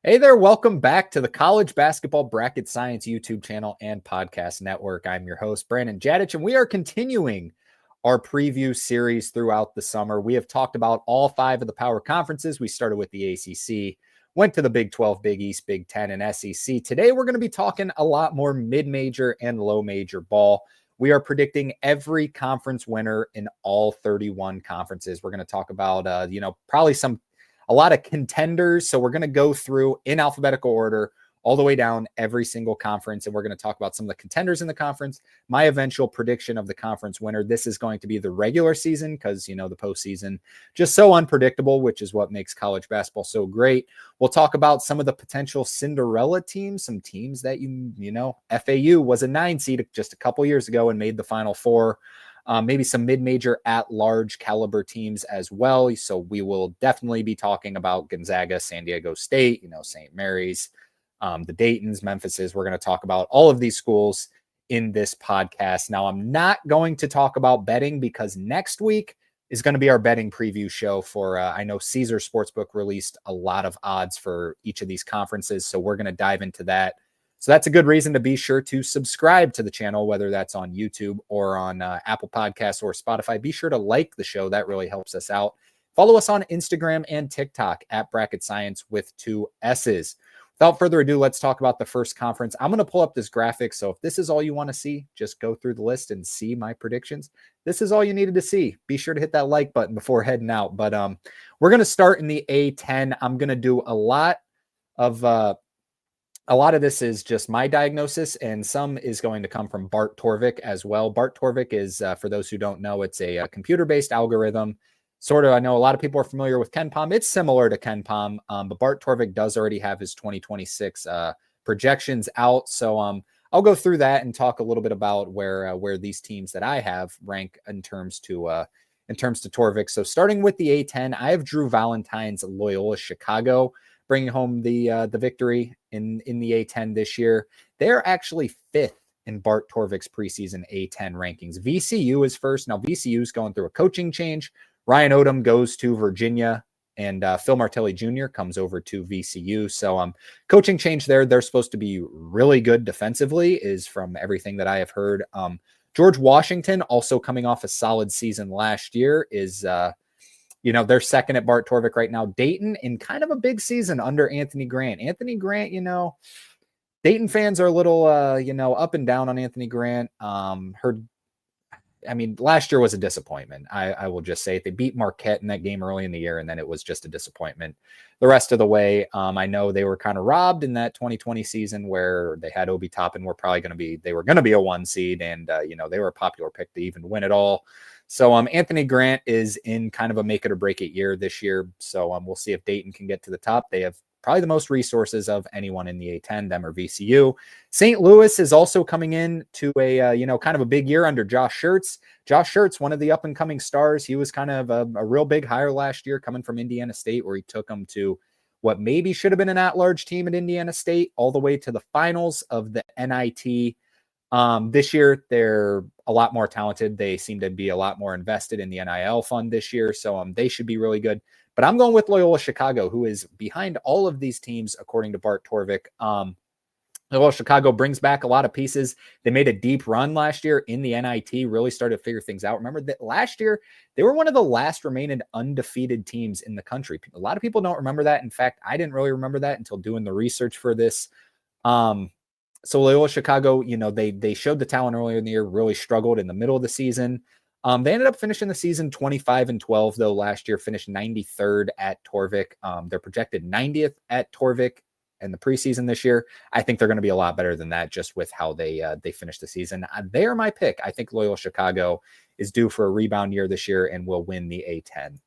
Hey there, welcome back to the College Basketball Bracket Science YouTube channel and podcast network. I'm your host, Brandon Jadich, and we are continuing our preview series throughout the summer. We have talked about all five of the power conferences. We started with the ACC, went to the Big 12, Big East, Big 10, and SEC. Today, we're going to be talking a lot more mid-major and low-major ball. We are predicting every conference winner in all 31 conferences. We're going to talk about, probably a lot of contenders. So we're going to go through in alphabetical order all the way down every single conference. And we're going to talk about some of the contenders in the conference, my eventual prediction of the conference winner. This is going to be the regular season because, the postseason just so unpredictable, which is what makes college basketball so great. We'll talk about some of the potential Cinderella teams, some teams that, FAU was a 9 seed just a couple years ago and made the Final Four. Maybe some mid-major at-large caliber teams as well. So we will definitely be talking about Gonzaga, San Diego State, St. Mary's, the Daytons, Memphises. We're going to talk about all of these schools in this podcast. Now, I'm not going to talk about betting because next week is going to be our betting preview show for, I know Caesar Sportsbook released a lot of odds for each of these conferences. So we're going to dive into that. So that's a good reason to be sure to subscribe to the channel, whether that's on YouTube or on Apple Podcasts or Spotify. Be sure to like the show. That really helps us out. Follow us on Instagram and TikTok at Bracket Science with 2 S's. Without further ado, let's talk about the first conference. I'm going to pull up this graphic. So if this is all you want to see, just go through the list and see my predictions. This is all you needed to see. Be sure to hit that like button before heading out. But we're going to start in the A10. I'm going to do a lot of this is just my diagnosis, and some is going to come from Bart Torvik as well. Bart Torvik is, for those who don't know, it's a computer-based algorithm. I know a lot of people are familiar with KenPom. It's similar to KenPom, but Bart Torvik does already have his 2026 projections out. So I'll go through that and talk a little bit about where these teams that I have rank in terms to Torvik. So starting with the A10, I have Drew Valentine's Loyola Chicago bringing home the victory in the A10 this year. They're actually 5th in Bart Torvik's preseason A10 rankings. VCU is first. Now, VCU is going through a coaching change. Ryan Odom goes to Virginia, and Phil Martelli Jr. comes over to VCU. So coaching change there. They're supposed to be really good defensively, is from everything that I have heard. George Washington, also coming off a solid season last year, is they're second at Bart Torvik right now. Dayton in kind of a big season under Anthony Grant. Anthony Grant, Dayton fans are a little, up and down on Anthony Grant. Last year was a disappointment. I will just say it. They beat Marquette in that game early in the year, and then it was just a disappointment the rest of the way. I know they were kind of robbed in that 2020 season where they had Obi Toppin. They were going to be a 1 seed, and, they were a popular pick to even win it all. So Anthony Grant is in kind of a make it or break it year this year. So we'll see if Dayton can get to the top. They have probably the most resources of anyone in the A10, them or VCU. St. Louis is also coming in to a, kind of a big year under Josh Schertz. Josh Schertz, one of the up-and-coming stars. He was kind of a real big hire last year coming from Indiana State, where he took them to what maybe should have been an at-large team at Indiana State, all the way to the finals of the NIT. This year, they're a lot more talented. They seem to be a lot more invested in the NIL fund this year. So they should be really good. But I'm going with Loyola Chicago, who is behind all of these teams, according to Bart Torvik. Loyola Chicago brings back a lot of pieces. They made a deep run last year in the NIT, really started to figure things out. Remember that last year, they were one of the last remaining undefeated teams in the country. A lot of people don't remember that. In fact, I didn't really remember that until doing the research for this. So Loyola Chicago, they showed the talent earlier in the year, really struggled in the middle of the season. They ended up finishing the season 25-12, though last year, finished 93rd at Torvik. They're projected 90th at Torvik in the preseason this year. I think they're going to be a lot better than that just with how they finished the season. They are my pick. I think Loyola Chicago is due for a rebound year this year and will win the A10.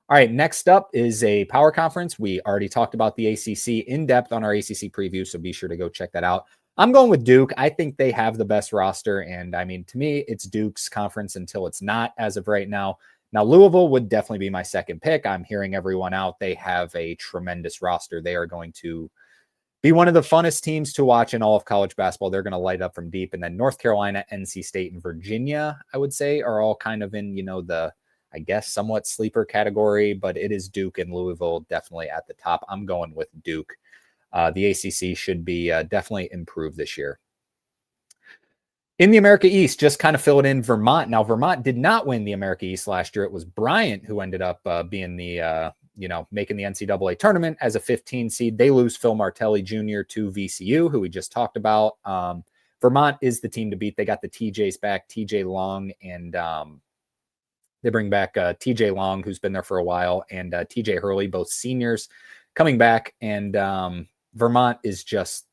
All right, next up is a power conference. We already talked about the ACC in depth on our ACC preview, so be sure to go check that out. I'm going with Duke. I think they have the best roster, and to me, it's Duke's conference until it's not as of right now. Now, Louisville would definitely be my second pick. I'm hearing everyone out. They have a tremendous roster. They are going to be one of the funnest teams to watch in all of college basketball. They're going to light up from deep. And then North Carolina, NC State, and Virginia, I would say, are all kind of in, I guess, somewhat sleeper category, but it is Duke and Louisville definitely at the top. I'm going with Duke. The ACC should be definitely improved this year. In the America East, just kind of fill it in Vermont. Now, Vermont did not win the America East last year. It was Bryant who ended up being the, making the NCAA tournament as a 15 seed. They lose Phil Martelli Jr. to VCU, who we just talked about. Vermont is the team to beat. They got the TJs back, TJ Long, and they bring back TJ Long, who's been there for a while, and TJ Hurley, both seniors, coming back. And Vermont is just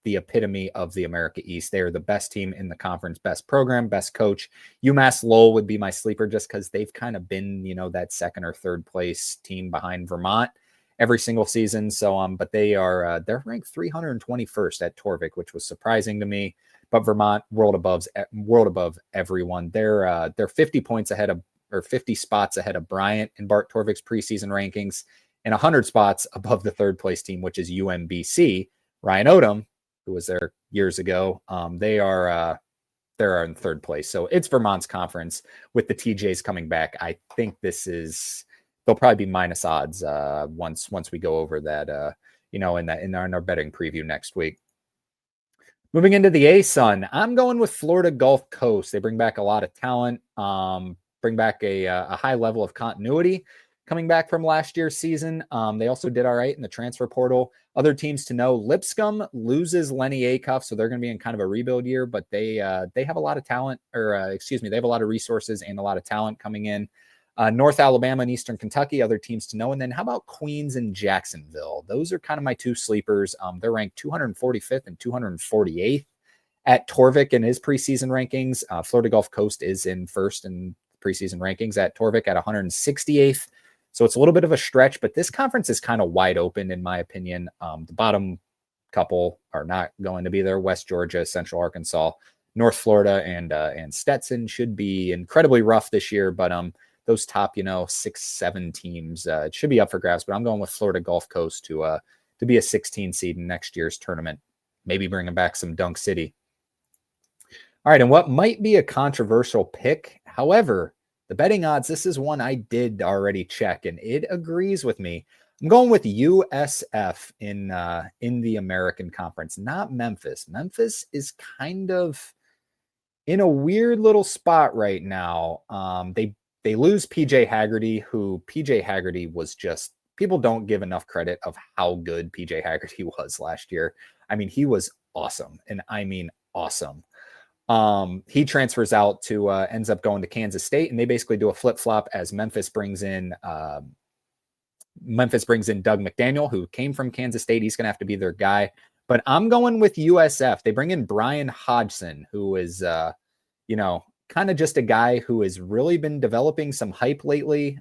the epitome of the America East. They are the best team in the conference, best program, best coach. UMass Lowell would be my sleeper just because they've kind of been, that second or third place team behind Vermont every single season. So, but they're ranked 321st at Torvik, which was surprising to me. But Vermont, world above everyone. They're 50 points ahead of, or 50 spots ahead of Bryant in Bart Torvik's preseason rankings, and 100 spots above the third place team, which is UMBC. Ryan Odom, who was there years ago, they're in third place. So it's Vermont's conference with the TJs coming back. I think they'll probably be minus odds once we go over that, in our betting preview next week. Moving into the ASUN, I'm going with Florida Gulf Coast. They bring back a lot of talent, bring back a high level of continuity coming back from last year's season. They also did all right in the transfer portal. Other teams to know: Lipscomb loses Lenny Acuff, so they're going to be in kind of a rebuild year, but they have a lot of talent, they have a lot of resources and a lot of talent coming in. North Alabama and Eastern Kentucky, other teams to know. And then how about Queens and Jacksonville? Those are kind of my two sleepers. They're ranked 245th and 248th at Torvik in his preseason rankings. Florida Gulf Coast is in first in preseason rankings at Torvik at 168th. So it's a little bit of a stretch, but this conference is kind of wide open, in my opinion. The bottom couple are not going to be there. West Georgia, Central Arkansas, North Florida, and Stetson should be incredibly rough this year, but those top, 6-7 teams, it should be up for grabs. But I'm going with Florida Gulf Coast to be a 16 seed in next year's tournament, maybe bringing back some Dunk City. All right, and what might be a controversial pick, however, the betting odds, this is one I did already check, and it agrees with me. I'm going with USF in the American Conference, not Memphis. Memphis is kind of in a weird little spot right now. They lose PJ Haggerty, who PJ Haggerty was just, people don't give enough credit of how good PJ Haggerty was last year. I mean, he was awesome, and I mean awesome. He transfers out to ends up going to Kansas State, and they basically do a flip-flop as Memphis brings in Doug McDaniel, who came from Kansas State. He's going to have to be their guy. But I'm going with USF. They bring in Brian Hodgson, who is, kind of just a guy who has really been developing some hype lately.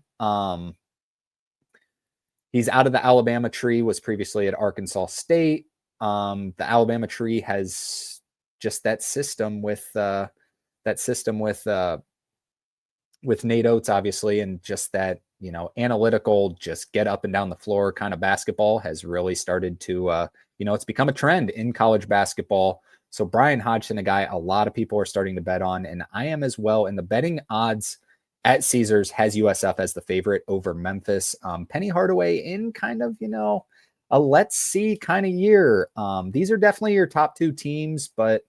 He's out of the Alabama tree, was previously at Arkansas State. The Alabama tree has just that system with Nate Oates, obviously, and just that, analytical, just get up and down the floor kind of basketball has really started to, it's become a trend in college basketball. So Brian Hodgson, a guy a lot of people are starting to bet on, and I am as well. And the betting odds at Caesars has USF as the favorite over Memphis. Penny Hardaway in kind of, a let's see kind of year. These are definitely your top two teams, but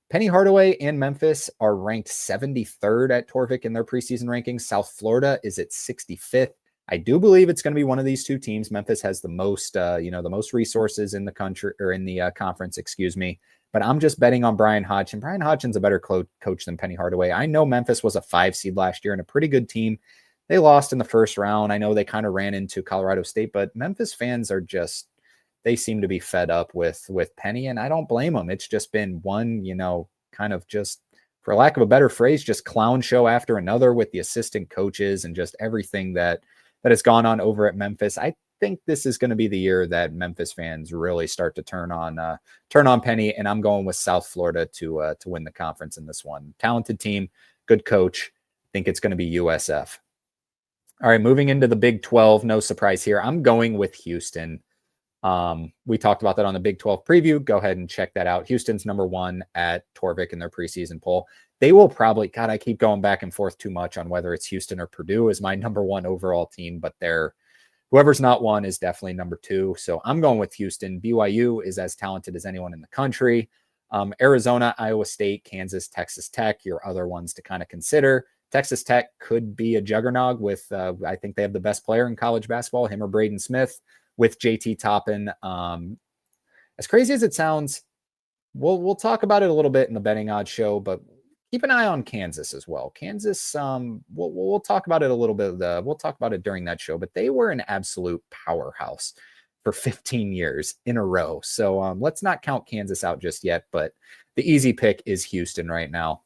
Penny Hardaway and Memphis are ranked 73rd at Torvik in their preseason rankings. South Florida is at 65th. I do believe it's going to be one of these two teams. Memphis has the most, the most resources in the country, or in the conference, excuse me. But I'm just betting on Brian Hodgson. Brian Hodgson's a better coach than Penny Hardaway. I know Memphis was a 5 seed last year and a pretty good team. They lost in the first round. I know they kind of ran into Colorado State, but Memphis fans are just, they seem to be fed up with Penny, and I don't blame them. It's just been one, kind of just, for lack of a better phrase, just clown show after another with the assistant coaches and just everything that has gone on over at Memphis. I think this is going to be the year that Memphis fans really start to turn on Penny, and I'm going with South Florida to win the conference in this one. Talented team, good coach. I think it's going to be USF. All right, moving into the Big 12, no surprise here. I'm going with Houston. We talked about that on the Big 12 preview. Go ahead and check that out. Houston's number 1 at Torvik in their preseason poll. They will probably, God, I keep going back and forth too much on whether it's Houston or Purdue as my number 1 overall team, but whoever's not 1 is definitely number 2. So I'm going with Houston. BYU is as talented as anyone in the country. Arizona, Iowa State, Kansas, Texas Tech, your other ones to kind of consider. Texas Tech could be a juggernaut with, I think they have the best player in college basketball, him or Braden Smith, with JT Toppin. As crazy as it sounds, we'll talk about it a little bit in the betting odds show, but keep an eye on Kansas as well. Kansas, we'll talk about it a little bit. We'll talk about it during that show, but they were an absolute powerhouse for 15 years in a row. So let's not count Kansas out just yet, but the easy pick is Houston right now.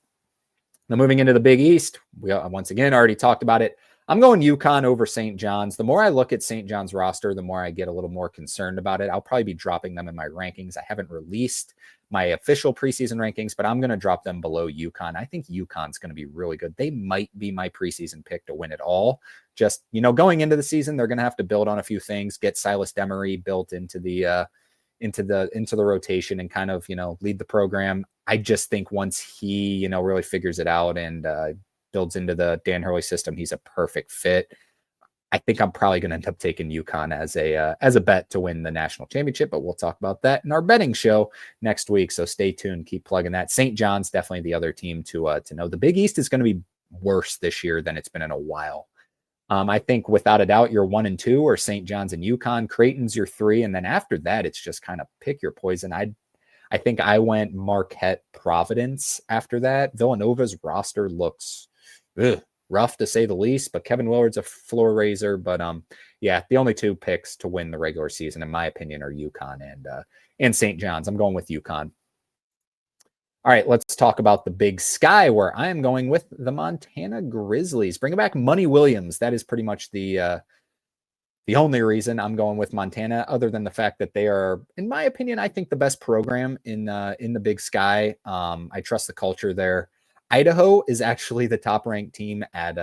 Now moving into the Big East, we once again already talked about it. I'm going UConn over St. John's. The more I look at St. John's roster, the more I get a little more concerned about it. I'll probably be dropping them in my rankings. I haven't released my official preseason rankings, but I'm going to drop them below UConn. I think UConn's going to be really good. They might be my preseason pick to win it all. Just, going into the season, they're going to have to build on a few things, get Silas Demery built into the rotation and kind of, lead the program. I just think once he, really figures it out and builds into the Dan Hurley system, he's a perfect fit. I think I'm probably going to end up taking UConn as a bet to win the national championship, but we'll talk about that in our betting show next week. So stay tuned, keep plugging that. St. John's definitely the other team to know. The Big East is going to be worse this year than it's been in a while. I think without a doubt, your 1 and 2 are St. John's and UConn. Creighton's your 3, and then after that, it's just kind of pick your poison. I think I went Marquette, Providence after that. Villanova's roster looks rough to say the least, but Kevin Willard's a floor raiser. But the only 2 picks to win the regular season, in my opinion, are UConn and St. John's. I'm going with UConn. All right, let's talk about the Big Sky, where I am going with the Montana Grizzlies. Bringing back Money Williams. That is pretty much the only reason I'm going with Montana, other than the fact that they are, in my opinion, I think the best program in the Big Sky. I trust the culture there. Idaho is actually the top-ranked team at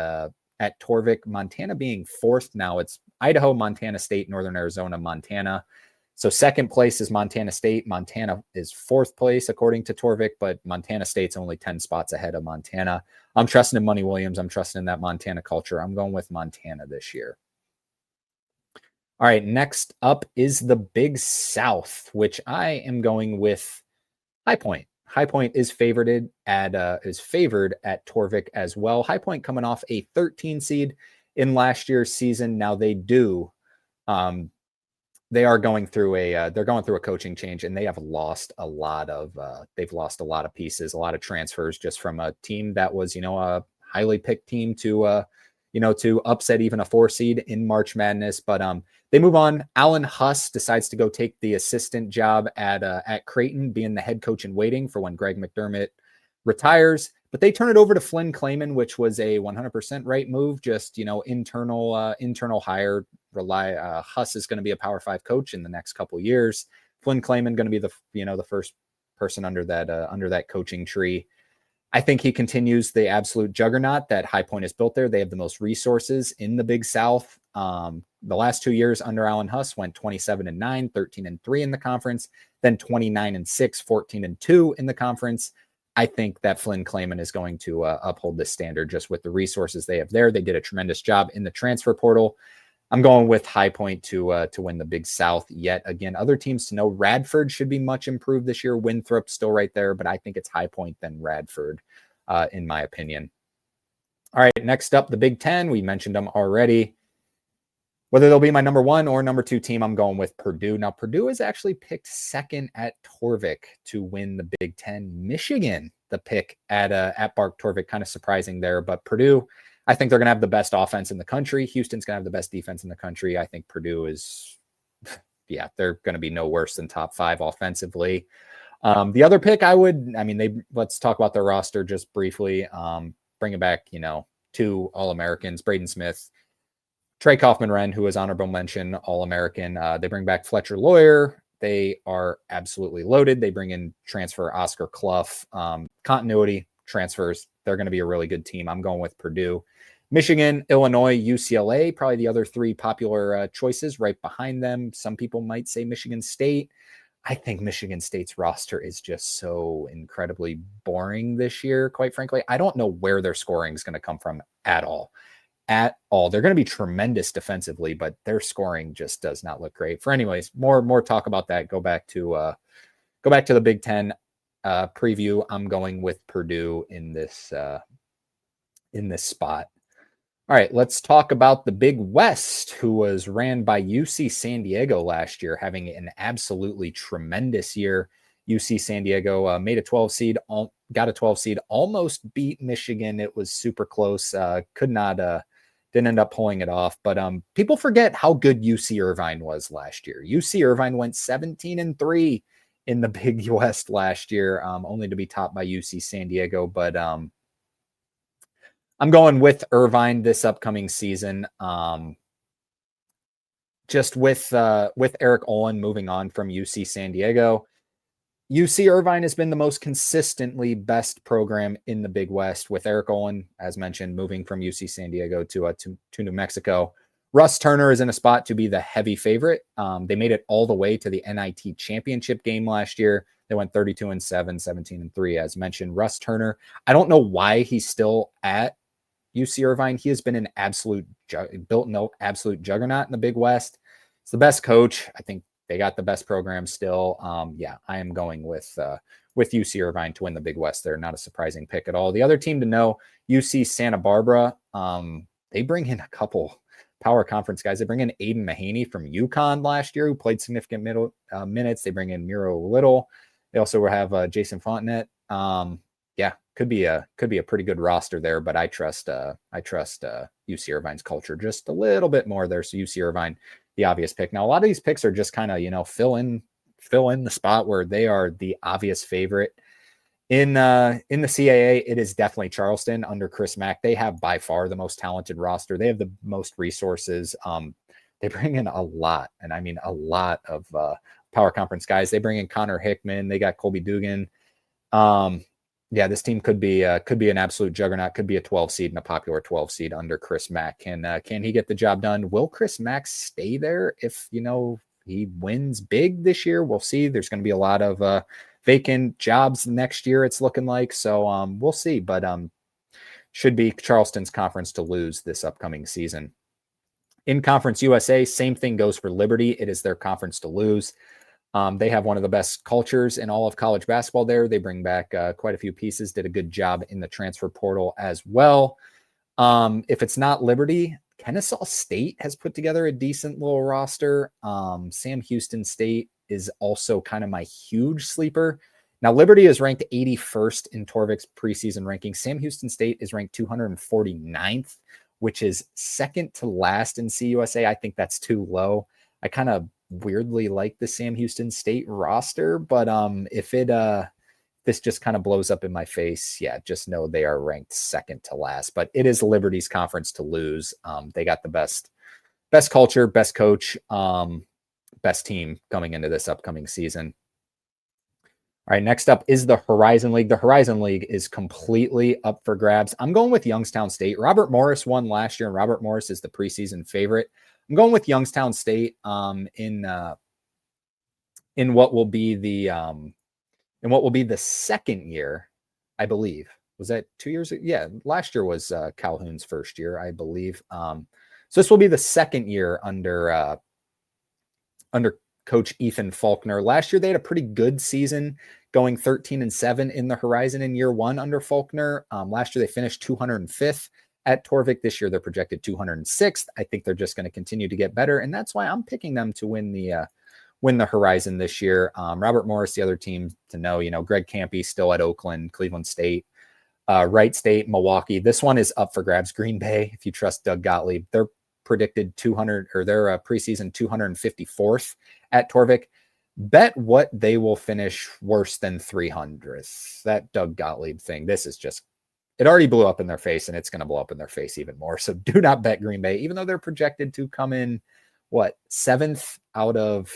Torvik. Montana being 4th now. It's Idaho, Montana State, Northern Arizona, Montana. So second place is Montana State. Montana is 4th place according to Torvik, but Montana State's only 10 spots ahead of Montana. I'm trusting in Money Williams. I'm trusting in that Montana culture. I'm going with Montana this year. All right, next up is the Big South, which I am going with High Point. High Point is favored at Torvik as well. High Point coming off a 13 seed in last year's season. Now they are going through a coaching change, and they have lost a lot of pieces, a lot of transfers, just from a team that was a highly picked team to upset even a 4 seed in March Madness. But they move on. Alan Huss decides to go take the assistant job at Creighton, being the head coach in waiting for when Greg McDermott retires. But they turn it over to Flynn Clayman, which was a 100% right move. Just internal hire. Huss is going to be a Power 5 coach in the next couple of years. Flynn Clayman going to be the first person under that coaching tree. I think he continues the absolute juggernaut that High Point has built there. They have the most resources in the Big South. The last 2 years under Alan Huss went 27-9, 13-3 in the conference, then 29-6, 14-2 in the conference. I think that Flynn Clayman is going to uphold this standard just with the resources they have there. They did a tremendous job in the transfer portal. I'm going with High Point to win the Big South yet again. Other teams to know, Radford should be much improved this year. Winthrop's still right there, but I think it's High Point then Radford, in my opinion. All right, next up, the Big Ten. We mentioned them already. Whether they'll be my number 1 or number 2 team, I'm going with Purdue. Now, Purdue is actually picked 2nd at Torvik to win the Big Ten. Michigan, the pick at Bart Torvik, kind of surprising there. But Purdue, I think they're going to have the best offense in the country. Houston's going to have the best defense in the country. I think Purdue is, they're going to be no worse than top 5 offensively. The other pick let's talk about their roster just briefly. Bringing back, 2 All-Americans, Braden Smith, Trey Kaufman-Wren, who is honorable mention All-American. They bring back Fletcher Lawyer. They are absolutely loaded. They bring in transfer Oscar Clough. Continuity, transfers. They're going to be a really good team. I'm going with Purdue. Michigan, Illinois, UCLA, probably the other three popular choices right behind them. Some people might say Michigan State. I think Michigan State's roster is just so incredibly boring this year, quite frankly. I don't know where their scoring is going to come from at all. At all. They're going to be tremendous defensively, but their scoring just does not look great. For anyways, more talk about that. Go back to the Big Ten preview. I'm going with Purdue in this spot. All right, let's talk about the Big West, who was ran by UC San Diego last year, having an absolutely tremendous year. UC San Diego made a 12 seed, got a 12 seed, almost beat Michigan. It was super close. Didn't end up pulling it off. But people forget how good UC Irvine was last year. UC Irvine went 17-3 in the Big West last year, only to be topped by UC San Diego. But I'm going with Irvine this upcoming season. Just with Eric Olin moving on from UC San Diego, UC Irvine has been the most consistently best program in the Big West, with Eric Olin, as mentioned, moving from UC San Diego to New Mexico. Russ Turner is in a spot to be the heavy favorite. They made it all the way to the NIT championship game last year. They went 32-7, 17-3, as mentioned. Russ Turner, I don't know why he's still at UC Irvine. He has been an absolute juggernaut in the Big West. He's the best coach. I think they got the best program still. I am going with UC Irvine to win the Big West. They're not a surprising pick at all. The other team to know, UC Santa Barbara. They bring in a couple power conference guys. They bring in Aiden Mahaney from UConn last year, who played significant minutes. They bring in Miro Little. They also have Jason Fontenette. Could be a pretty good roster there, but I trust UC Irvine's culture just a little bit more there. So UC Irvine, the obvious pick. Now, a lot of these picks are just kind of, fill in the spot where they are the obvious favorite. In the CAA, it is definitely Charleston under Chris Mack. They have by far the most talented roster. They have the most resources. They bring in a lot, and I mean a lot of power conference guys. They bring in Connor Hickman. They got Colby Dugan. This team could be an absolute juggernaut. Could be a 12 seed and a popular 12 seed under Chris Mack. Can he get the job done? Will Chris Mack stay there if he wins big this year? We'll see. There's going to be a lot of vacant jobs next year, it's looking like. So we'll see. But should be Charleston's conference to lose this upcoming season. In Conference USA, same thing goes for Liberty. It is their conference to lose. They have one of the best cultures in all of college basketball there. They bring back quite a few pieces, did a good job in the transfer portal as well. If it's not Liberty, Kennesaw State has put together a decent little roster. Sam Houston State is also kind of my huge sleeper. Now, Liberty is ranked 81st in Torvik's preseason ranking. Sam Houston State is ranked 249th, which is second to last in CUSA. I think that's too low. I kind of weirdly like the Sam Houston State roster, but if this just kind of blows up in my face, just know they are ranked second to last. But it is Liberty's conference to lose. They got the best culture, best coach, best team coming into this upcoming season. All right, next up is the Horizon League. The Horizon League is completely up for grabs. I'm going with Youngstown State. Robert Morris won last year, and Robert Morris is the preseason favorite. I'm going with Youngstown State in what will be the second year, I believe. Was that 2 years ago? Yeah, last year was Calhoun's first year, I believe. So this will be the second year under Coach Ethan Faulkner. Last year they had a pretty good season, going 13-7 in the Horizon in year one under Faulkner. Last year they finished 205th at Torvik. This year they're projected 206th. I think they're just going to continue to get better, and that's why I'm picking them to win the Horizon this year. Robert Morris, the other team to know, Greg Campy still at Oakland, Cleveland State, Wright State, Milwaukee. This one is up for grabs. Green Bay, if you trust Doug Gottlieb, they're predicted 200 or their preseason 254th at Torvik. Bet what they will finish worse than 300th. That Doug Gottlieb thing. This is just, it already blew up in their face, and it's going to blow up in their face even more. So do not bet Green Bay, even though they're projected to come in, 7th out of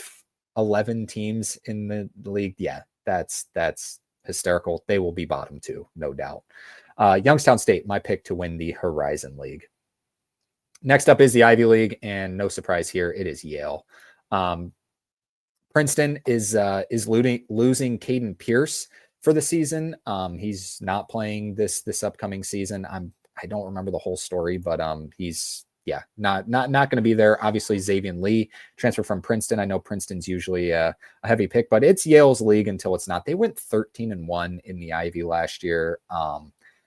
11 teams in the league. Yeah, that's hysterical. They will be bottom two, no doubt. Youngstown State, my pick to win the Horizon League. Next up is the Ivy League, and no surprise here, it is Yale. Princeton is losing Caden Pierce for the season. He's not playing this upcoming season. I don't remember the whole story, but he's not going to be there. Obviously, Xavier Lee transfer from Princeton. I know Princeton's usually a heavy pick, but it's Yale's league until it's not. They went 13-1 in the Ivy last year.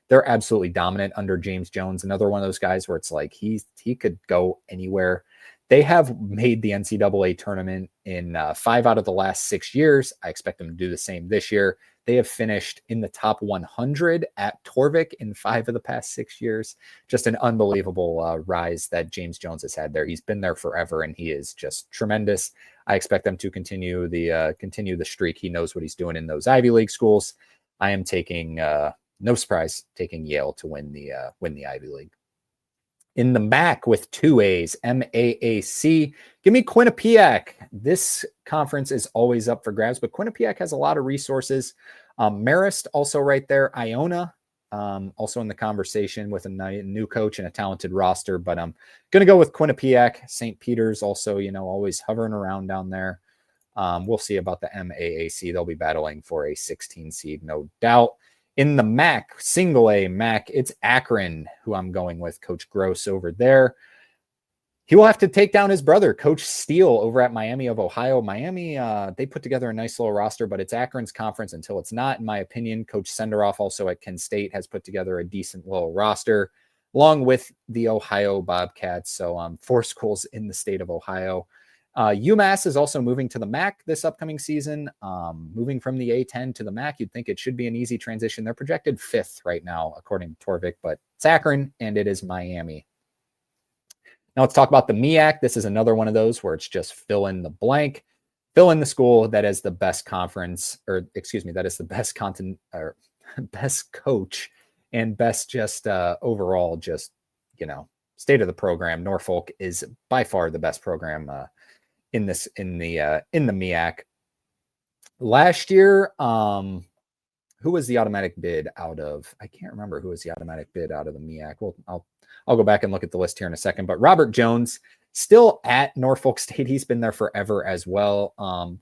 They're absolutely dominant under James Jones. Another one of those guys where it's like he could go anywhere. They have made the NCAA tournament in 5 out of the last 6 years. I expect them to do the same this year. They have finished in the top 100 at Torvik in 5 of the past 6 years. Just an unbelievable rise that James Jones has had there. He's been there forever, and he is just tremendous. I expect them to continue the streak. He knows what he's doing in those Ivy League schools. I am taking, no surprise, taking Yale to win the Ivy League. In the MAC with 2 A's, MAAC, give me Quinnipiac. This conference is always up for grabs, but Quinnipiac has a lot of resources. Marist also right there. Iona also in the conversation with a new coach and a talented roster, but I'm going to go with Quinnipiac. St. Peter's also, always hovering around down there. We'll see about the MAAC. They'll be battling for a 16 seed, no doubt. In the MAC, single A MAC, it's Akron, who I'm going with, Coach Gross over there. He will have to take down his brother, Coach Steele, over at Miami of Ohio. Miami, they put together a nice little roster, but it's Akron's conference until it's not, in my opinion. Coach Senderoff, also at Kent State, has put together a decent little roster, along with the Ohio Bobcats. So 4 schools in the state of Ohio. UMass is also moving to the MAC this upcoming season, moving from the A10 to the MAC. You'd think it should be an easy transition. They're projected 5th right now, according to Torvik, but it's Akron, and it is Miami. Now let's talk about the MEAC. This is another one of those where it's just fill in the blank. Fill in the school that is the best conference, that is the best content, or best coach, and best just overall, just, state of the program. Norfolk is by far the best program in the MEAC. Last year, who was the automatic bid out of? I can't remember who was the automatic bid out of the MEAC. Well, I'll go back and look at the list here in a second. But Robert Jones, still at Norfolk State. He's been there forever as well.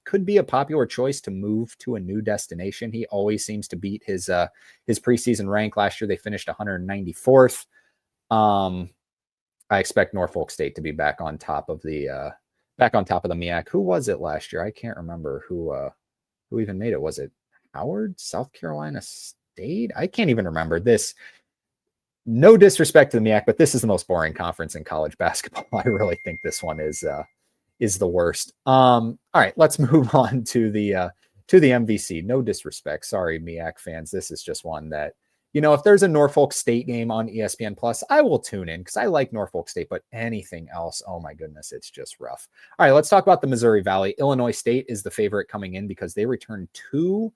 Could be a popular choice to move to a new destination. He always seems to beat his preseason rank. Last year they finished 194th. I expect Norfolk State to be back on top of the MEAC. Who was it last year? I can't remember who even made it. Was it Howard, South Carolina State? I can't even remember this. No disrespect to the MEAC, but this is the most boring conference in college basketball. I really think this one is the worst. All right, let's move on to the MVC. No disrespect. Sorry, MEAC fans. This is just one that, if there's a Norfolk State game on ESPN Plus, I will tune in because I like Norfolk State, but anything else, oh my goodness, it's just rough. All right, let's talk about the Missouri Valley. Illinois State is the favorite coming in because they returned 2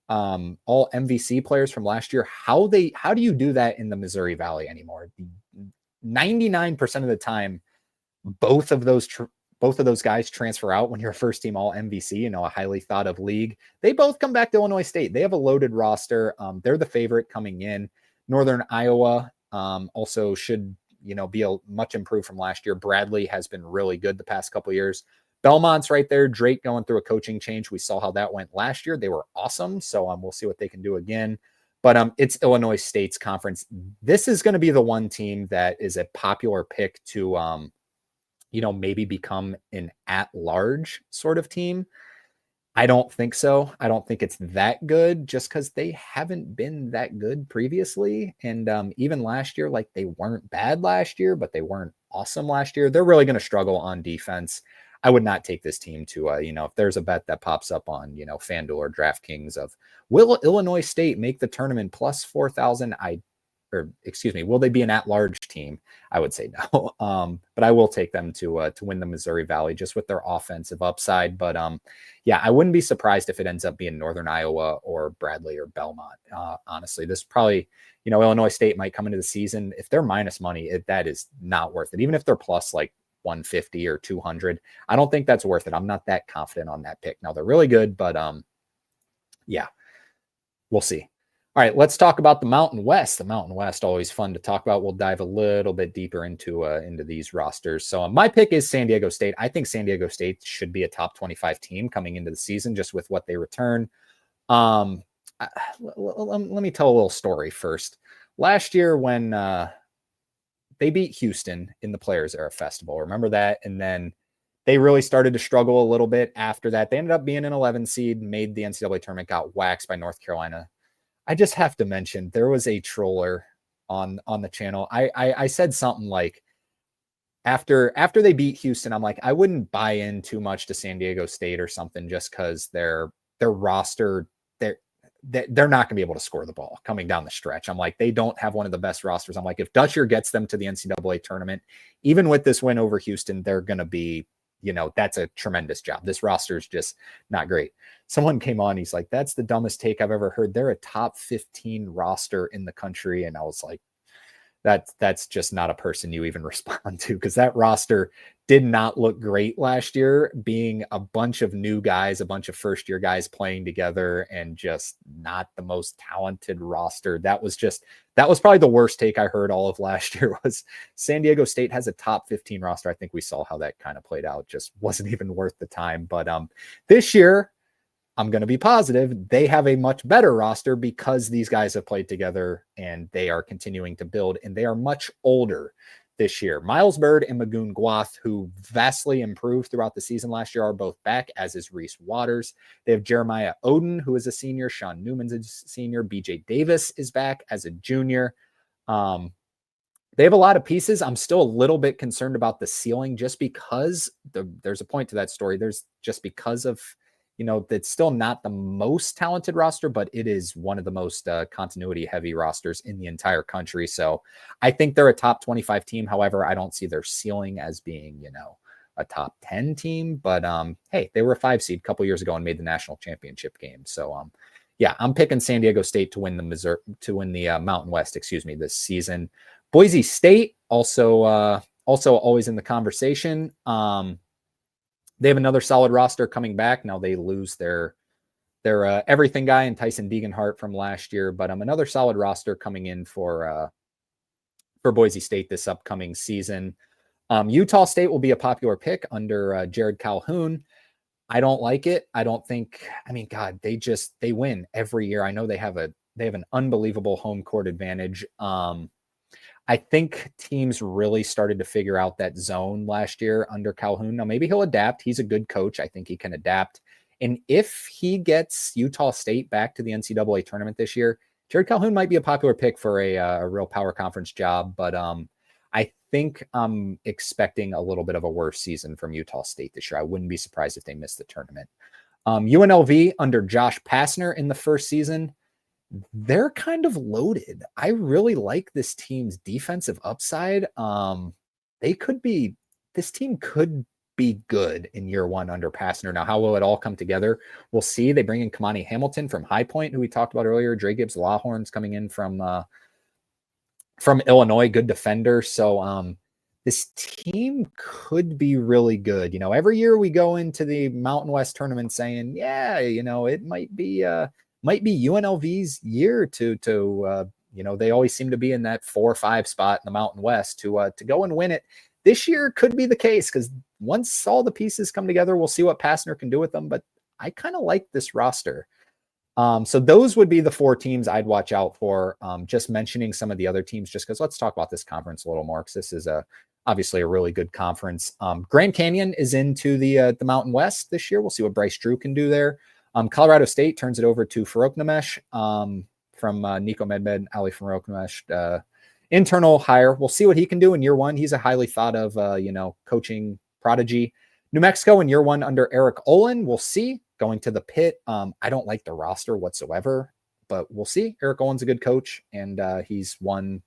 all MVC players from last year. How do you do that in the Missouri Valley anymore? 99% of the time, both of those guys transfer out when you're a first team all MVC, a highly thought of league. They both come back to Illinois State. They have a loaded roster. They're the favorite coming in. Northern Iowa also should, be much improved from last year. Bradley has been really good the past couple of years. Belmont's right there. Drake going through a coaching change. We saw how that went last year. They were awesome. So we'll see what they can do again. But it's Illinois State's conference. This is going to be the one team that is a popular pick to, maybe become an at-large sort of team. I don't think so. I don't think it's that good just because they haven't been that good previously. And even last year, they weren't bad last year, but they weren't awesome last year. They're really going to struggle on defense. I would not take this team to, if there's a bet that pops up on, FanDuel or DraftKings of, will Illinois State make the tournament plus 4,000? Will they be an at-large team? I would say no. But I will take them to win the Missouri Valley just with their offensive upside. But I wouldn't be surprised if it ends up being Northern Iowa or Bradley or Belmont. Honestly, this probably, Illinois State might come into the season. If they're minus money, that is not worth it. Even if they're plus 150 or 200, I don't think that's worth it. I'm not that confident on that pick. Now they're really good, but we'll see. All right, let's talk about the Mountain West. The Mountain West, always fun to talk about. We'll dive a little bit deeper into these rosters. So my pick is San Diego State. I think San Diego State should be a top 25 team coming into the season, just with what they return. Let me tell a little story first. Last year when they beat Houston in the Players Era Festival, remember that? And then they really started to struggle a little bit after that. They ended up being an 11 seed, made the NCAA tournament, got waxed by North Carolina. I just have to mention there was a troller on the channel. I said something like after they beat Houston, I'm like, I wouldn't buy in too much to San Diego State or something just because their roster, they're not going to be able to score the ball coming down the stretch. I'm like, they don't have one of the best rosters. I'm like, if Dutcher gets them to the NCAA tournament, even with this win over Houston, they're going to be, that's a tremendous job. This roster is just not great. Someone came on, he's like, that's the dumbest take I've ever heard. They're a top 15 roster in the country. And I was like, that's just not a person you even respond to, because that roster did not look great last year, being a bunch of new guys, a bunch of first year guys playing together, and just not the most talented roster. That was probably the worst take I heard all of last year, was San Diego State has a top 15 roster. I think we saw how that kind of played out. Just wasn't even worth the time. But this year, I'm going to be positive they have a much better roster because these guys have played together and they are continuing to build, and they are much older this year. Miles Bird and Magoon Gwath, who vastly improved throughout the season last year, are both back, as is Reese Waters. They have Jeremiah Oden, who is a senior. Sean Newman's a senior. BJ Davis is back as a junior. They have a lot of pieces. I'm still a little bit concerned about the ceiling, just because there's a point to that story. There's just because of, that's still not the most talented roster, but it is one of the most continuity heavy rosters in the entire country. So I think they're a top 25 team. However, I don't see their ceiling as being, a top 10 team, but hey, they were a 5 seed a couple years ago and made the national championship game. So yeah, I'm picking San Diego State to win the Mountain West, this season. Boise State also always in the conversation. They have another solid roster coming back. Now they lose their everything guy and Tyson Deeganhart from last year, but another solid roster coming in for Boise State this upcoming season. Utah State will be a popular pick under Jared Calhoun. I don't like it. I don't think. I mean, God, they win every year. I know they have an unbelievable home court advantage. I think teams really started to figure out that zone last year under Calhoun. Now, maybe he'll adapt. He's a good coach. I think he can adapt. And if he gets Utah State back to the NCAA tournament this year, Jared Calhoun might be a popular pick for a real power conference job. But I think I'm expecting a little bit of a worse season from Utah State this year. I wouldn't be surprised if they miss the tournament. UNLV under Josh Pastner in the first season, they're kind of loaded. I really like this team's defensive upside. This team could be good in year one under Pastner. Now, how will it all come together? We'll see. They bring in Kamani Hamilton from High Point, who we talked about earlier. Dre Gibbs Lawhorn's coming in from Illinois, good defender. So this team could be really good. Every year we go into the Mountain West tournament saying, yeah, it might be UNLV's year to they always seem to be in that 4 or 5 spot in the Mountain West to go and win it. This year could be the case, because once all the pieces come together, we'll see what Pastner can do with them. But I kind of like this roster. So those would be the 4 teams I'd watch out for. Just mentioning some of the other teams, just because let's talk about this conference a little more, because this is obviously a really good conference. Grand Canyon is into the Mountain West this year. We'll see what Bryce Drew can do there. Colorado State turns it over to Farouk Namesh from Nico Medved, Ali from Farouk Namesh. Internal hire. We'll see what he can do in year one. He's a highly thought of, coaching prodigy. New Mexico in year one under Eric Olin. We'll see. Going to the Pit. I don't like the roster whatsoever, but we'll see. Eric Olin's a good coach, and he's won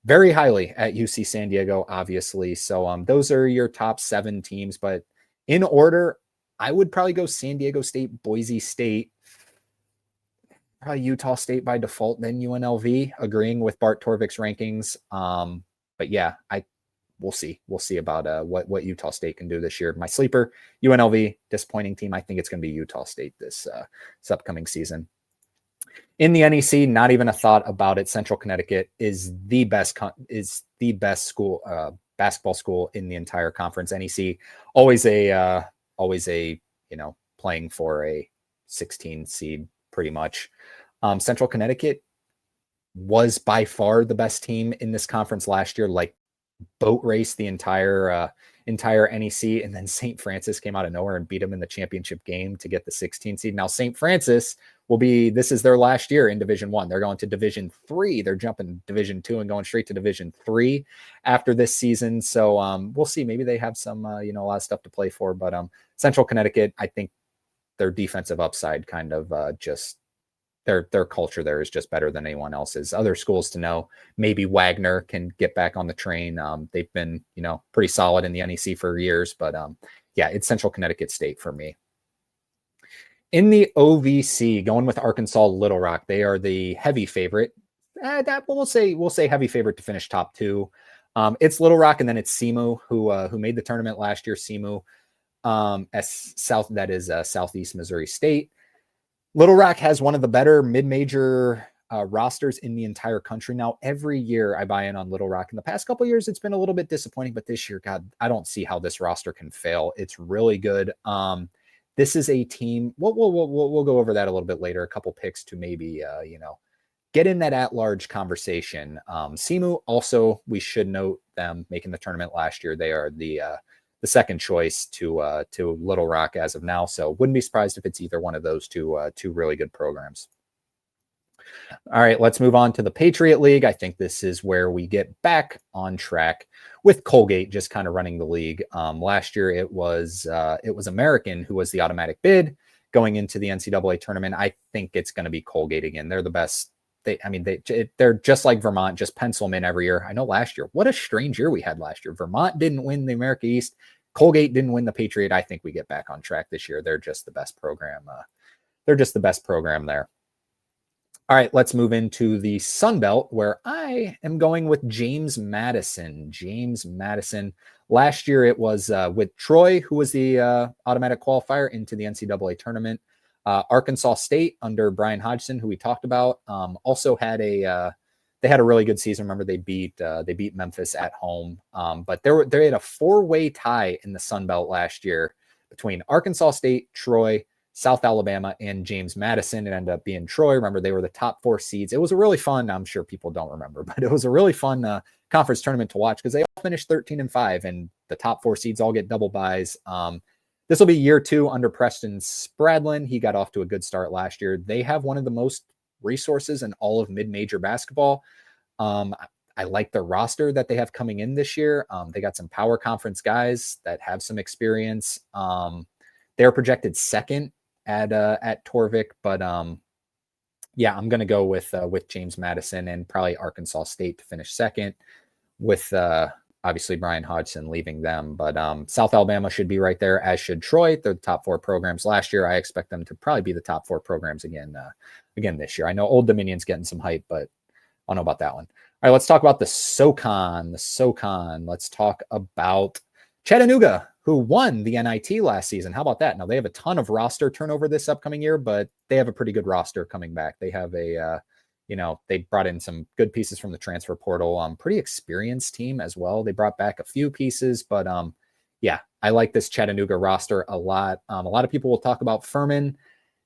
very highly at UC San Diego, obviously. So those are your top 7 teams, but in order, I would probably go San Diego State, Boise State, probably Utah State by default, then UNLV, agreeing with Bart Torvik's rankings. But yeah, we'll see. We'll see about what Utah State can do this year. My sleeper, UNLV, disappointing team. I think it's going to be Utah State this upcoming season. In the NEC, not even a thought about it. Central Connecticut is the best school basketball school in the entire conference. NEC always a playing for a 16 seed pretty much. Central Connecticut was by far the best team in this conference last year. Like boat race the entire NEC, and then St. Francis came out of nowhere and beat them in the championship game to get the 16 seed. Now St. Francis this is their last year in Division 1. They're going to Division 3. They're jumping Division 2 and going straight to Division 3 after this season. So we'll see. Maybe they have some a lot of stuff to play for. But Central Connecticut, I think their defensive upside kind of just their culture there is just better than anyone else's. Other schools to know, maybe Wagner can get back on the train. They've been, pretty solid in the NEC for years, but yeah, it's Central Connecticut State for me. In the OVC, going with Arkansas Little Rock, they are the heavy favorite. We'll say heavy favorite to finish top 2. It's Little Rock, and then it's SEMO, who made the tournament last year. SEMO, Southeast Missouri State. Little Rock has one of the better mid-major rosters in the entire country. Now, every year I buy in on Little Rock. In the past couple of years, it's been a little bit disappointing, but this year, God, I don't see how this roster can fail. It's really good. This is a team. We'll go over that a little bit later. A couple picks to maybe get in that at-large conversation. SEMO also, we should note them making the tournament last year. They are the second choice to Little Rock as of now. So wouldn't be surprised if it's either one of those two really good programs. All right, let's move on to the Patriot League. I think this is where we get back on track with Colgate just kind of running the league. Last year it was American who was the automatic bid going into the NCAA tournament. I think it's going to be Colgate again. They're the best. They're just like Vermont, just pencil them in every year. I know last year, what a strange year we had last year. Vermont didn't win the America East. Colgate didn't win the Patriot. I think we get back on track this year. They're just the best program. They're just the best program there. All right, let's move into the Sun Belt, where I am going with James Madison. James Madison. Last year it was with Troy, who was the automatic qualifier into the NCAA tournament. Arkansas State under Brian Hodgson, who we talked about, also had they had a really good season. Remember, they beat Memphis at home, but they had a 4-way tie in the Sun Belt last year between Arkansas State, Troy, South Alabama, and James Madison. It ended up being Troy. Remember, they were the top 4 seeds. It was a really fun. I'm sure people don't remember, but it was a really fun conference tournament to watch because they all finished 13-5, and the top 4 seeds all get double byes. This will be year 2 under Preston Spradlin. He got off to a good start last year. They have one of the most resources in all of mid-major basketball. I like the roster that they have coming in this year. They got some power conference guys that have some experience. They're projected second at Torvik, but yeah, I'm going to go with James Madison and probably Arkansas State to finish second, with obviously Brian Hodgson leaving them. But South Alabama should be right there, as should Troy. They're the top 4 programs last year. I expect them to probably be the top 4 programs again this year. I know Old Dominion's getting some hype, but I don't know about that one. All right, let's talk about the SoCon. Let's talk about Chattanooga, who won the NIT last season. How about that? Now, they have a ton of roster turnover this upcoming year, but they have a pretty good roster coming back. They have they brought in some good pieces from the transfer portal. Pretty experienced team as well. They brought back a few pieces, but yeah, I like this Chattanooga roster a lot. A lot of people will talk about Furman.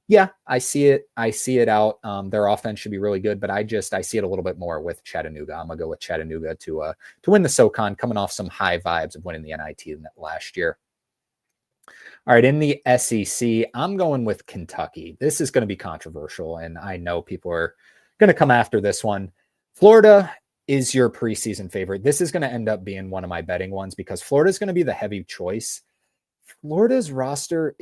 Yeah, I see it out. Their offense should be really good, but I see it a little bit more with Chattanooga. I'm gonna go with Chattanooga to win the SoCon, coming off some high vibes of winning the NIT last year. All right, in the SEC, I'm going with Kentucky. This is going to be controversial, and I know people are going to come after this one. Florida is your preseason favorite. This is going to end up being one of my betting ones because Florida is going to be the heavy choice. Florida's roster,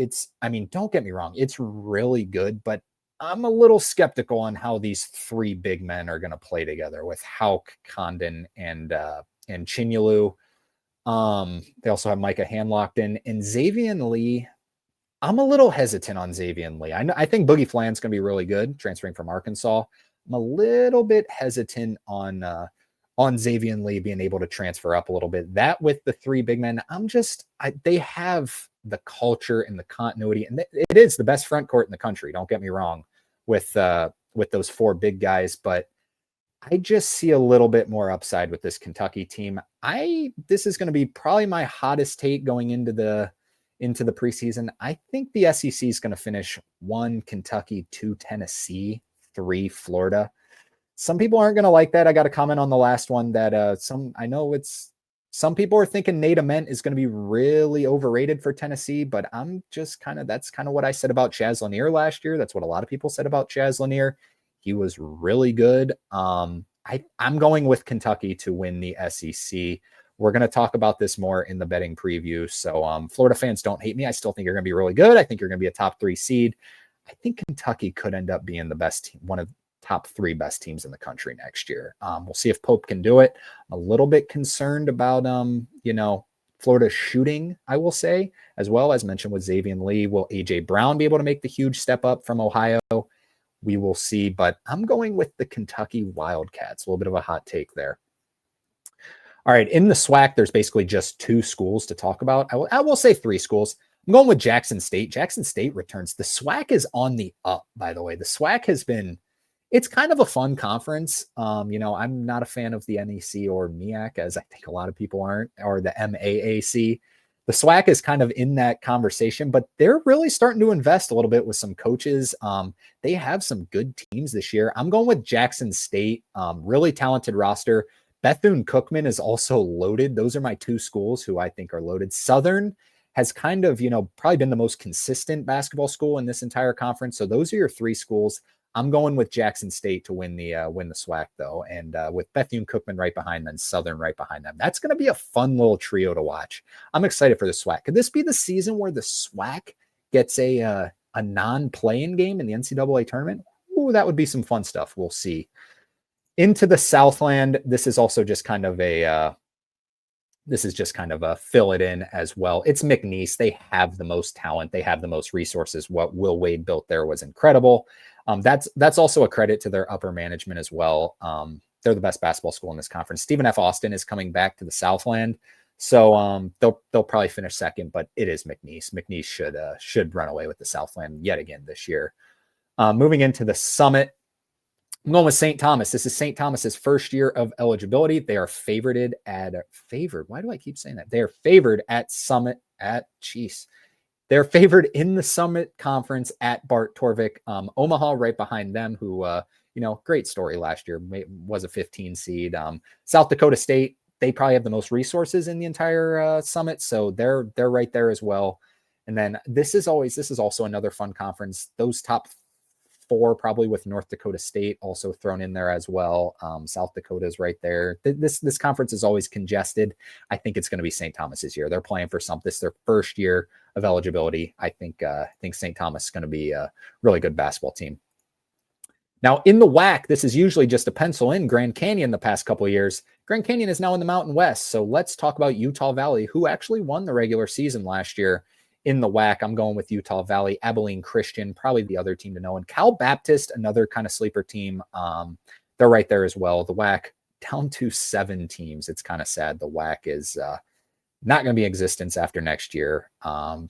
don't get me wrong, it's really good, but I'm a little skeptical on how these 3 big men are going to play together with Hauk, Condon, and Chinyelu. They also have Micah Hanlockton and Xavier Lee. I'm a little hesitant on Xavier Lee. I think Boogie Flan's going to be really good, transferring from Arkansas. I'm a little bit hesitant on Xavier Lee being able to transfer up a little bit. That with the 3 big men, they have the culture and the continuity, and it is the best front court in the country. Don't get me wrong with with those 4 big guys, but I just see a little bit more upside with this Kentucky team. This is going to be probably my hottest take going into the preseason. I think the SEC is going to finish 1 Kentucky, 2 Tennessee, 3 Florida. Some people aren't going to like that. I got a comment on the last one that some people are thinking Nate Ament is going to be really overrated for Tennessee, but that's kind of what I said about Chaz Lanier last year. That's what a lot of people said about Chaz Lanier. He was really good. I'm going with Kentucky to win the SEC. We're going to talk about this more in the betting preview. So Florida fans, don't hate me. I still think you're going to be really good. I think you're going to be a top 3 seed. I think Kentucky could end up being the best team, one of the top 3 best teams in the country next year. We'll see if Pope can do it. I'm a little bit concerned about, Florida shooting, I will say, as well as mentioned with Xavier Lee. Will A.J. Brown be able to make the huge step up from Ohio? We will see, but I'm going with the Kentucky Wildcats. A little bit of a hot take there. All right, in the SWAC, there's basically just 2 schools to talk about. I will say 3 schools. I'm going with Jackson State. Jackson State returns. The SWAC is on the up, by the way. The SWAC has been, it's kind of a fun conference. I'm not a fan of the NEC or MEAC, as I think a lot of people aren't, or the MAAC. The SWAC is kind of in that conversation, but they're really starting to invest a little bit with some coaches. They have some good teams this year. I'm going with Jackson State, really talented roster. Bethune-Cookman is also loaded. Those are my 2 schools who I think are loaded. Southern has kind of, probably been the most consistent basketball school in this entire conference. So those are your 3 schools. I'm going with Jackson State to win the SWAC, though, and with Bethune-Cookman right behind them, Southern right behind them. That's going to be a fun little trio to watch. I'm excited for the SWAC. Could this be the season where the SWAC gets a non-play-in game in the NCAA tournament? Ooh, that would be some fun stuff. We'll see. Into the Southland, this is also just kind of a fill it in as well. It's McNeese. They have the most talent. They have the most resources. What Will Wade built there was incredible. That's also a credit to their upper management as well. They're the best basketball school in this conference. Stephen F. Austin is coming back to the Southland. So they'll probably finish second, but it is McNeese. McNeese should run away with the Southland yet again this year. Moving into the Summit, I'm going with St. Thomas. This is St. Thomas's first year of eligibility. They are favored. Why do I keep saying that? They are favored at Summit They're favored in the Summit Conference at Bart Torvik. Omaha right behind them, who, great story last year, was a 15 seed. South Dakota State, they probably have the most resources in the entire Summit, so they're right there as well. And then this is also another fun conference. Those top 4, probably with North Dakota State also thrown in there as well. South Dakota is right there. This conference is always congested. I think it's going to be St. Thomas's year. They're playing for something. This is their first year of eligibility. I think St. Thomas is going to be a really good basketball team. Now in the WAC, this is usually just a pencil in Grand Canyon the past couple of years. Grand Canyon is now in the Mountain West. So let's talk about Utah Valley, who actually won the regular season last year. In the WAC, I'm going with Utah Valley. Abilene Christian, probably the other team to know. And Cal Baptist, another kind of sleeper team. They're right there as well. The WAC down to 7 teams. It's kind of sad. The WAC is not going to be in existence after next year.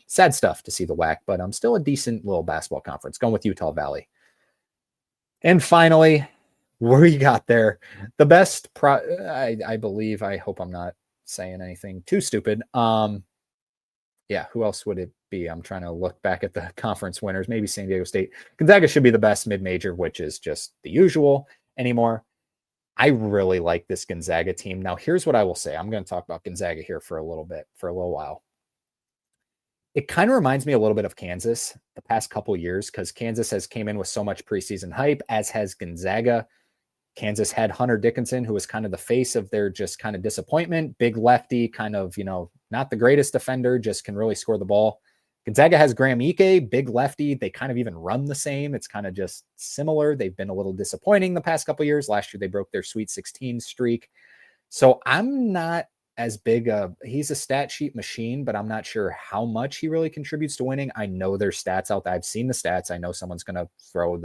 Sad stuff to see the WAC, but I'm still a decent little basketball conference. Going with Utah Valley. And finally, where you got there, the best, I believe, I hope I'm not saying anything too stupid. Yeah, who else would it be? I'm trying to look back at the conference winners. Maybe San Diego State. Gonzaga should be the best mid-major, which is just the usual anymore. I really like this Gonzaga team. Now, here's what I will say. I'm going to talk about Gonzaga here for a little while. It kind of reminds me a little bit of Kansas the past couple of years, because Kansas has came in with so much preseason hype, as has Gonzaga. Kansas had Hunter Dickinson, who was kind of the face of their just kind of disappointment. Big lefty, kind of, not the greatest defender, just can really score the ball. Gonzaga has Graham Ike, big lefty. They kind of even run the same. It's kind of just similar. They've been a little disappointing the past couple of years. Last year, they broke their Sweet 16 streak. So I'm not as big he's a stat sheet machine, but I'm not sure how much he really contributes to winning. I know there's stats out there. I've seen the stats. I know someone's going to throw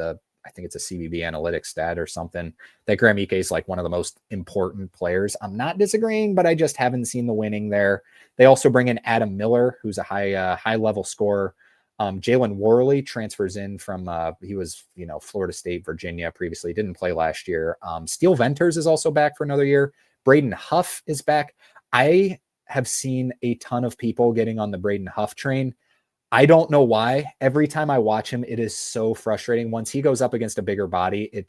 I think it's a CBB analytics stat or something, that Graham Ike is like one of the most important players. I'm not disagreeing, but I just haven't seen the winning there. They also bring in Adam Miller, who's a high level scorer. Jalen Worley transfers in from, he was, Florida State, Virginia previously, didn't play last year. Steele Venters is also back for another year. Braden Huff is back. I have seen a ton of people getting on the Braden Huff train. I don't know why. Every time I watch him, it is so frustrating. Once he goes up against a bigger body,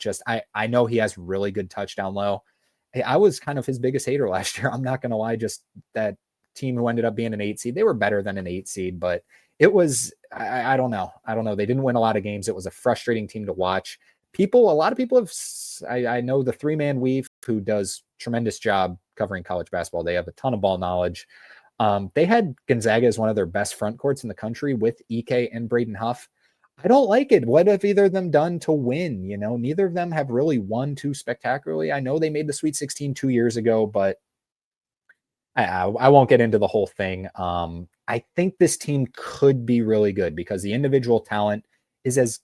I know he has really good touchdown low. Hey, I was kind of his biggest hater last year. I'm not going to lie. Just that team who ended up being an 8 seed, they were better than an 8 seed, but it was, I don't know. I don't know. They didn't win a lot of games. It was a frustrating team to watch. A lot of people have, I know the 3-man weave, who does tremendous job covering college basketball. They have a ton of ball knowledge. They had Gonzaga as one of their best front courts in the country with Ike and Braden Huff. I don't like it. What have either of them done to win? Neither of them have really won too spectacularly. I know they made the Sweet 16 2 years ago, but I won't get into the whole thing. I think this team could be really good because the individual talent is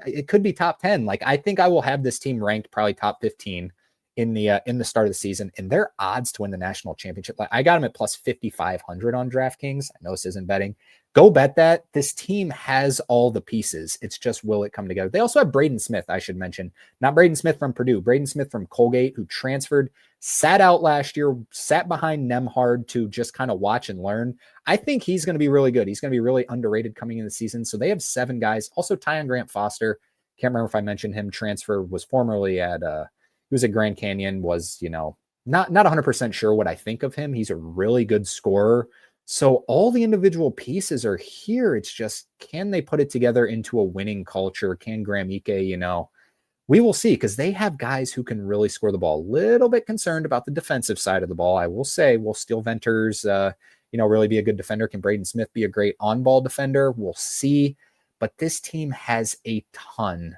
it could be top 10. Like, I think I will have this team ranked probably top 15 in the start of the season, and their odds to win the national championship. I got them at plus 5,500 on DraftKings. I know this isn't betting. Go bet that. This team has all the pieces. It's just, will it come together? They also have Braden Smith, I should mention. Not Braden Smith from Purdue, Braden Smith from Colgate, who transferred, sat out last year, sat behind Nemhard to just kind of watch and learn. I think he's going to be really good. He's going to be really underrated coming in the season. So they have 7 guys. Also, Tyon Grant Foster, can't remember if I mentioned him, transfer, was formerly at he was at Grand Canyon, was, not 100% sure what I think of him. He's a really good scorer. So all the individual pieces are here. It's just, can they put it together into a winning culture? Can Graham Ike, we will see, because they have guys who can really score the ball. A little bit concerned about the defensive side of the ball. I will say, will Steele Venters, really be a good defender? Can Braden Smith be a great on-ball defender? We'll see. But this team has a ton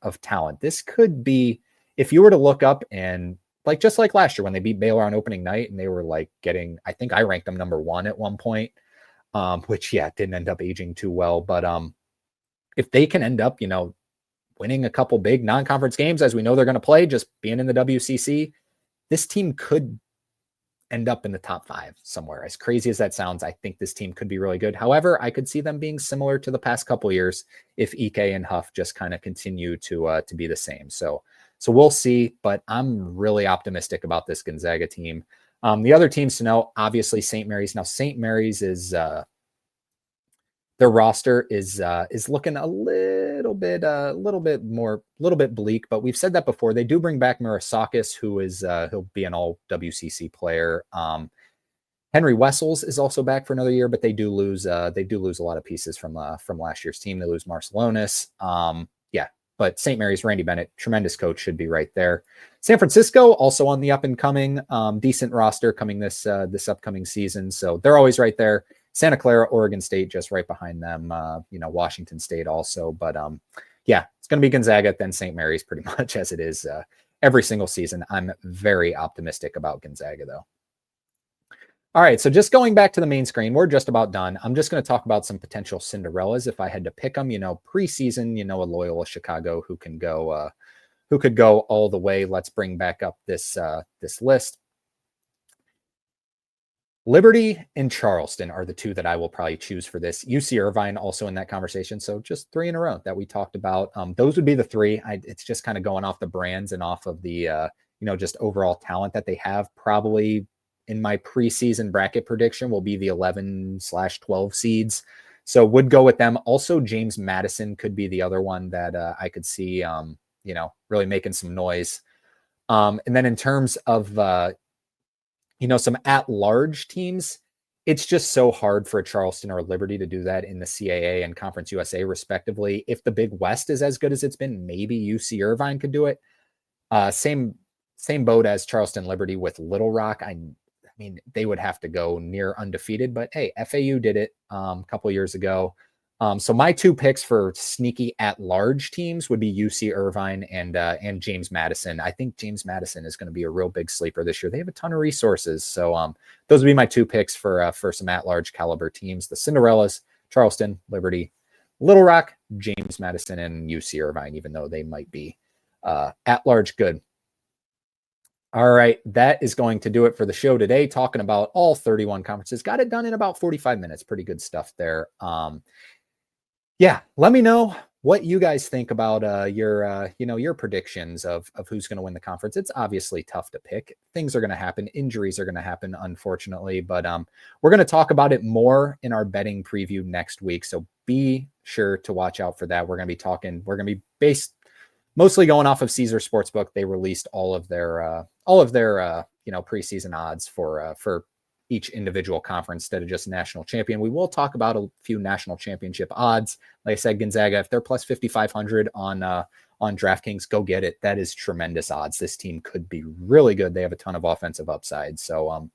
of talent. This could be, if you were to look up and just like last year when they beat Baylor on opening night and they were I think I ranked them number 1 at one point, which didn't end up aging too well. But if they can end up, winning a couple big non-conference games, as we know they're going to play, just being in the WCC, this team could end up in the top 5 somewhere. As crazy as that sounds, I think this team could be really good. However, I could see them being similar to the past couple years if Ike and Huff just kind of continue to be the same. So we'll see, but I'm really optimistic about this Gonzaga team. The other teams to know, obviously St. Mary's. Now St. Mary's is their roster is looking a little bit bleak, but we've said that before. They do bring back Murasakis, who is he'll be an all WCC player. Henry Wessels is also back for another year, but they do lose a lot of pieces from last year's team. They lose Marcelonis. But St. Mary's, Randy Bennett, tremendous coach, should be right there. San Francisco, also on the up and coming, decent roster coming this upcoming season. So they're always right there. Santa Clara, Oregon State, just right behind them. Washington State also. But it's going to be Gonzaga, then St. Mary's, pretty much as it is every single season. I'm very optimistic about Gonzaga, though. All right, so just going back to the main screen, we're just about done. I'm just going to talk about some potential Cinderellas if I had to pick them. Preseason, a Loyola Chicago who could go all the way. Let's bring back up this list. Liberty and Charleston are the 2 that I will probably choose for this. UC Irvine also in that conversation. So just 3 in a row that we talked about. Those would be the 3. It's just kind of going off the brands and off of the, just overall talent that they have. Probably in my preseason bracket prediction will be the 11/12 seeds. So would go with them. Also, James Madison could be the other one that I could see, really making some noise. And then in terms of, some at-large teams, it's just so hard for a Charleston or a Liberty to do that in the CAA and Conference USA, respectively. If the Big West is as good as it's been, maybe UC Irvine could do it. Same boat as Charleston Liberty with Little Rock. I mean, they would have to go near undefeated, but hey, FAU did it a couple years ago. So my 2 picks for sneaky at-large teams would be UC Irvine and James Madison. I think James Madison is going to be a real big sleeper this year. They have a ton of resources. So those would be my 2 picks for some at-large caliber teams. The Cinderellas, Charleston, Liberty, Little Rock, James Madison, and UC Irvine, even though they might be at-large good. All right, that is going to do it for the show today, talking about all 31 conferences. Got it done in about 45 minutes. Pretty good stuff there. Yeah, let me know what you guys think about your predictions of who's going to win the conference. It's obviously tough to pick. Things are going to happen, injuries are going to happen, unfortunately, but we're going to talk about it more in our betting preview next week. So be sure to watch out for that. We're going to be based mostly going off of Caesar Sportsbook. They released all of their preseason odds for each individual conference instead of just national champion. We will talk about a few national championship odds. Like I said, Gonzaga, if they're plus 5,500 on DraftKings, go get it. That is tremendous odds. This team could be really good. They have a ton of offensive upside. So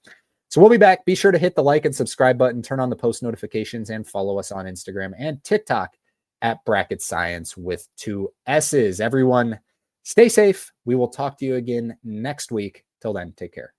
we'll be back. Be sure to hit the like and subscribe button, turn on the post notifications, and follow us on Instagram and TikTok at Bracket Science with 2 S's. Everyone, stay safe. We will talk to you again next week. Till then, take care.